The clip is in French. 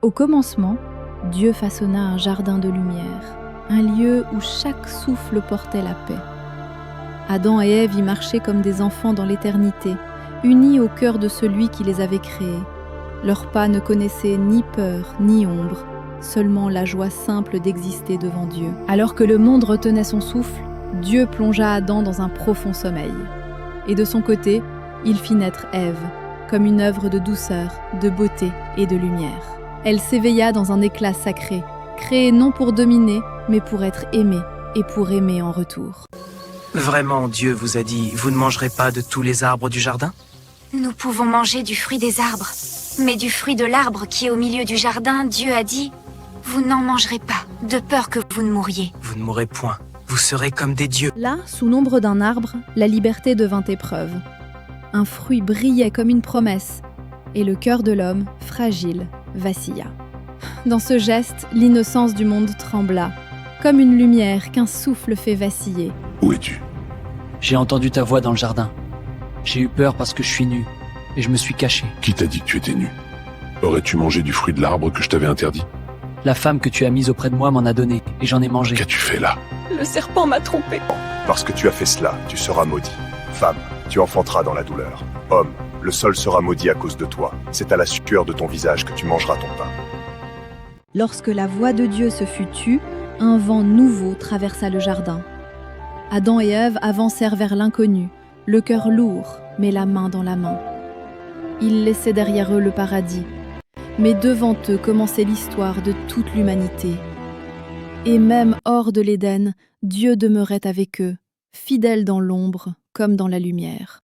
Au commencement, Dieu façonna un jardin de lumière, un lieu où chaque souffle portait la paix. Adam et Ève y marchaient comme des enfants dans l'éternité, unis au cœur de celui qui les avait créés. Leurs pas ne connaissaient ni peur ni ombre, seulement la joie simple d'exister devant Dieu. Alors que le monde retenait son souffle, Dieu plongea Adam dans un profond sommeil. Et de son côté, il fit naître Ève, comme une œuvre de douceur, de beauté et de lumière. Elle s'éveilla dans un éclat sacré, créée non pour dominer, mais pour être aimée et pour aimer en retour. Vraiment, Dieu vous a dit, vous ne mangerez pas de tous les arbres du jardin? Nous pouvons manger du fruit des arbres, mais du fruit de l'arbre qui est au milieu du jardin, Dieu a dit, vous n'en mangerez pas, de peur que vous ne mouriez. Vous ne mourrez point, vous serez comme des dieux. Là, sous l'ombre d'un arbre, la liberté devint épreuve. Un fruit brillait comme une promesse, et le cœur de l'homme, fragile, vacilla. Dans ce geste, l'innocence du monde trembla, comme une lumière qu'un souffle fait vaciller. Où es-tu? J'ai entendu ta voix dans le jardin. J'ai eu peur parce que je suis nu, et je me suis caché. Qui t'a dit que tu étais nu? Aurais-tu mangé du fruit de l'arbre que je t'avais interdit? La femme que tu as mise auprès de moi m'en a donné, et j'en ai mangé. Qu'as-tu fait là? Le serpent m'a trompé. Parce que tu as fait cela, tu seras maudit. Femme, tu enfanteras dans la douleur. Homme, le sol sera maudit à cause de toi. C'est à la sueur de ton visage que tu mangeras ton pain. Lorsque la voix de Dieu se fut tue, un vent nouveau traversa le jardin. Adam et Ève avancèrent vers l'inconnu, le cœur lourd, mais la main dans la main. Ils laissaient derrière eux le paradis, mais devant eux commençait l'histoire de toute l'humanité. Et même hors de l'Éden, Dieu demeurait avec eux, fidèle dans l'ombre comme dans la lumière.